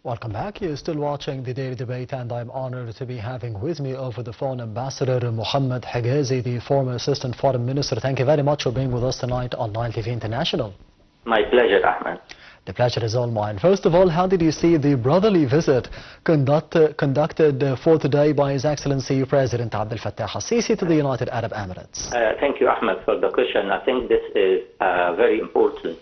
Welcome back. You're still watching the Daily Debate, and I'm honored to be having with me over the phone Ambassador Mohammed Hegazy, the former Assistant Foreign Minister. Thank you very much for being with us tonight on Nile TV International. My pleasure, Ahmed. The pleasure is all mine. First of all, how did you see the brotherly visit conducted for today by His Excellency President Abdel Fattah al-Sisi to the United Arab Emirates? Thank you, Ahmed, for the question. I think this is a very important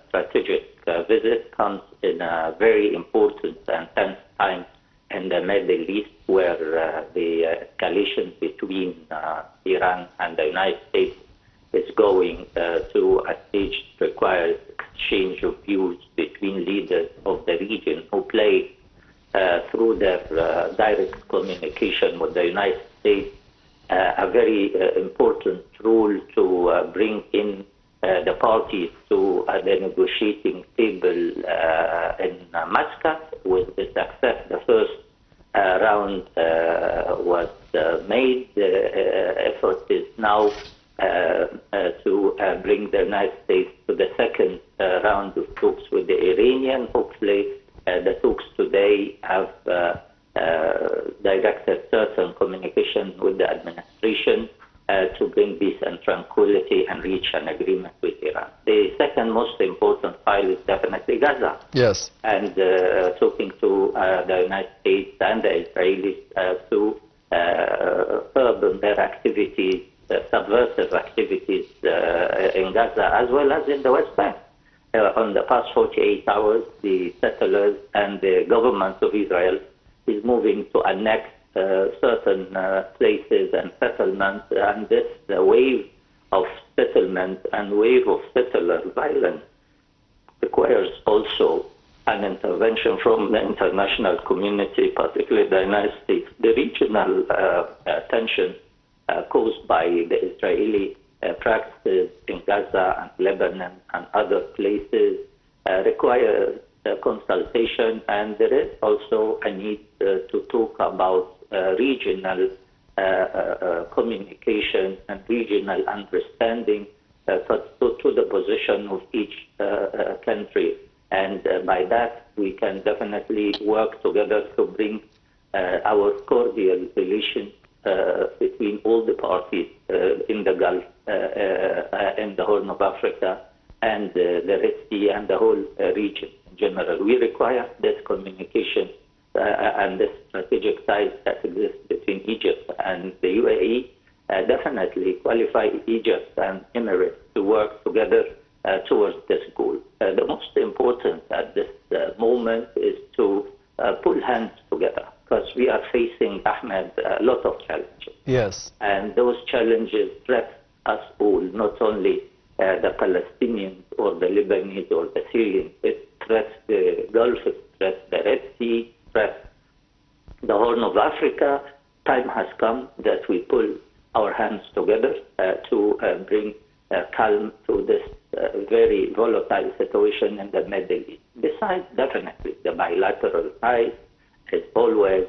strategic visit, comes in a very important and tense time in the Middle East, where the escalation between Iran and the United States is going to a stage that requires exchange of views between leaders of the region who play through their direct communication with the United States a very important role to bring in the parties to the negotiating table in Muscat. With the success, the first round was made. The effort is now to bring the United States to the second round of talks with the Iranian. Hopefully, the talks today have directed certain communication with the administration to bring peace and tranquility and reach an agreement with Iran. The second most important file is definitely Gaza. Yes. And talking to the United States and the Israelis to curb their activities, subversive activities in Gaza as well as in the West Bank. On the past 48 hours, the settlers and the government of Israel is moving to annex certain places and settlements, and this wave of settlement and wave of settler violence requires also an intervention from the international community, particularly the United States. The regional tension caused by the Israeli practices in Gaza and Lebanon and other places require consultation, and there is also a need to talk about regional communication and regional understanding to the position of each country. And by that, we can definitely work together to bring our cordial relations between all the parties in the Gulf, in the Horn of Africa, and the Red Sea and the whole region in general. We require this communication and this strategic ties that exists between Egypt and the UAE definitely qualify Egypt and Emirates to work together towards this goal. The most important at this moment is to pull hands together, because we are facing, Ahmed, a lot of challenges. Yes. And those challenges threaten us all, not only the Palestinians or the Lebanese or the Syrians. It threats the Gulf, it threats the Red Sea, threats the Horn of Africa. Time has come that we pull our hands together to bring calm to this very volatile situation in the Middle East. Besides, definitely, the bilateral ties is always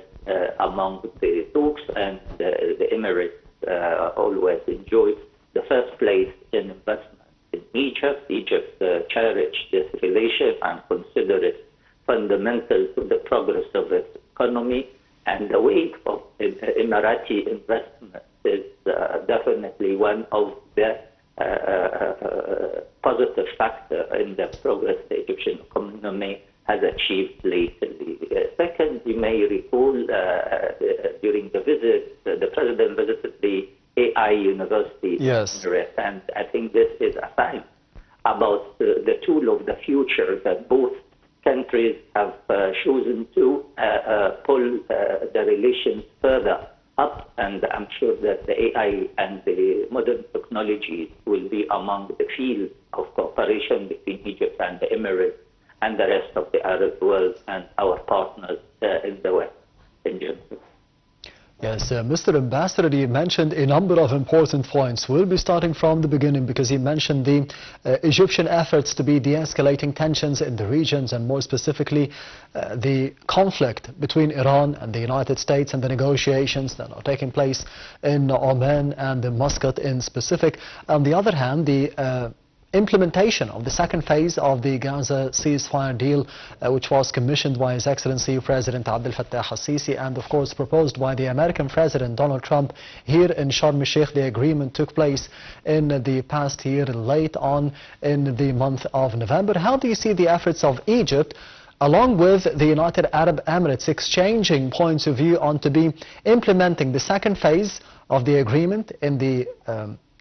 among the talks, and the Emirates always enjoy the first place in investment in Egypt. Egypt cherishes this relation and consider it fundamental to the progress of its economy, and the wave of Emirati investment is definitely one of the positive factor in the progress the Egyptian economy has achieved lately. Second, you may recall during the visit, the president visited the AI University. Yes. And I think this is a sign about the tool of the future that both countries have chosen to pull the relations further up, and I'm sure that the AI and the modern technologies will be among the fields of cooperation between Egypt and the Emirates and the rest of the Arab world and our partners in the West in general. Yes, Mr. Ambassador, you mentioned a number of important points. We'll be starting from the beginning, because he mentioned the Egyptian efforts to be de-escalating tensions in the regions, and more specifically the conflict between Iran and the United States and the negotiations that are taking place in Oman and in Muscat in specific. On the other hand, the implementation of the second phase of the Gaza ceasefire deal, which was commissioned by His Excellency President Abdel Fattah al-Sisi and of course proposed by the American President Donald Trump here in Sharm el-Sheikh. The agreement took place in the past year, late on in the month of November. How do you see the efforts of Egypt along with the United Arab Emirates exchanging points of view on to be implementing the second phase of the agreement in the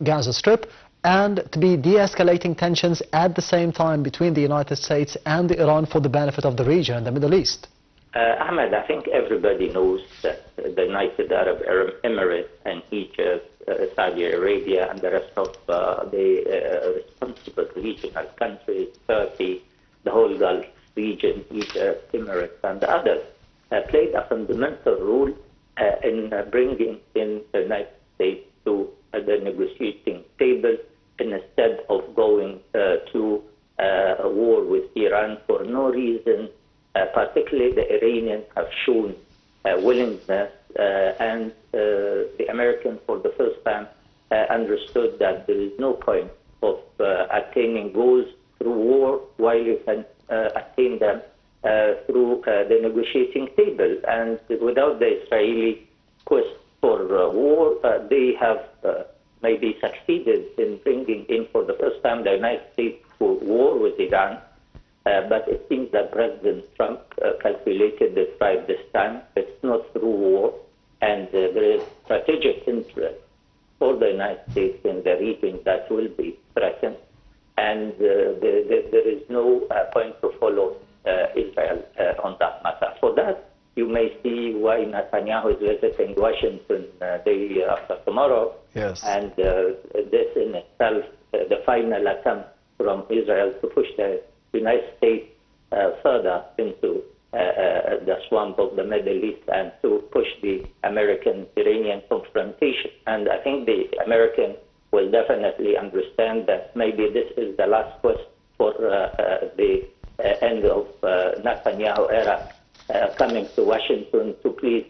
Gaza Strip, and to be de-escalating tensions at the same time between the United States and Iran for the benefit of the region and the Middle East? Ahmed, I think everybody knows that the United Arab Emirates and Egypt, Saudi Arabia, and the rest of the responsible regional countries, Turkey, the whole Gulf region, Egypt, Emirates, and others, played a fundamental role in bringing in the United States to the negotiating table instead of going to a war with Iran for no reason. Particularly the Iranians have shown willingness and the Americans for the first time understood that there is no point of attaining goals through war while you can attain them through the negotiating table. And without the Israeli quest for war, they have maybe succeeded in bringing in for the first time the United States for war with Iran. But it seems that President Trump calculated this right this time. It's not through war, and there is strategic interest for the United States in the region that will be threatened, and there is no point to follow Israel on that matter. For that, you may see why Netanyahu is visiting Washington day after tomorrow. Yes. And this in itself, the final attempt from Israel to push the United States further into the swamp of the Middle East and to push the American-Iranian confrontation. And I think the Americans will definitely understand that maybe this is the last quest for the end of Netanyahu era, coming to Washington to please,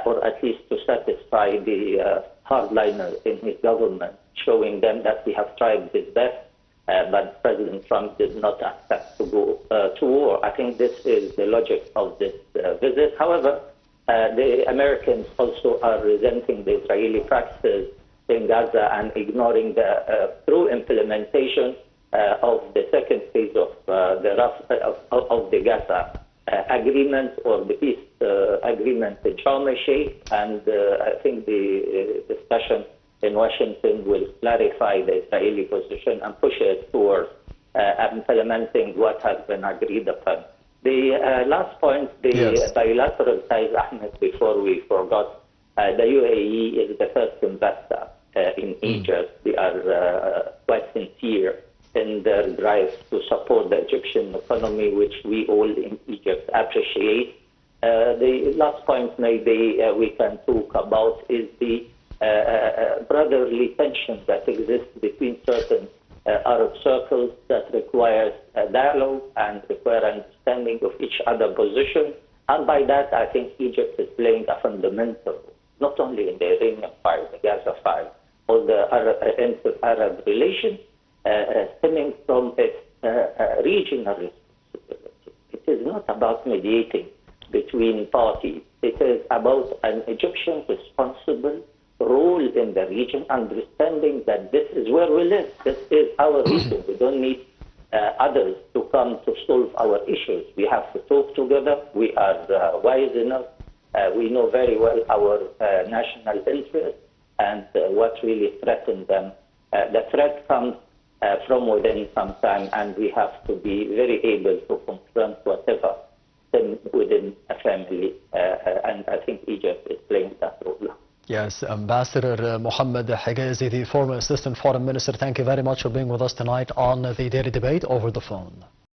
or at least to satisfy the hardliners in his government, showing them that we have tried his best, but President Trump did not accept to go to war. I think this is the logic of this visit. However, the Americans also are resenting the Israeli practices in Gaza and ignoring the true implementation of the second phase of the Gaza agreement, or the peace agreement in Sharm el-Sheikh, and I think the discussion in Washington will clarify the Israeli position and push it towards implementing what has been agreed upon. The last point, the bilateral ties, Ahmed, before we forgot, the UAE is the first investor in Egypt. They are quite sincere in their drive to support the Egyptian economy, which we all in Egypt appreciate. The last point maybe we can talk about is the brotherly tension that exists between certain Arab circles that requires dialogue and require understanding of each other's position. And by that, I think Egypt is playing a fundamental role, not only in the Iranian file, the Gaza file, or the inter-Arab relations, stemming from its regional responsibility. It is not about mediating between parties. It is about an Egyptian responsible role in the region, understanding that this is where we live. This is our region. We don't need others to come to solve our issues. We have to talk together. We are wise enough. We know very well our national interests and what really threatens them. The threat comes from within sometime, and we have to be very able to confront whatever within a family. And I think Egypt is playing that role. Yes, Ambassador Mohammed Hegazy, the former Assistant Foreign Minister, thank you very much for being with us tonight on the Daily Debate over the phone.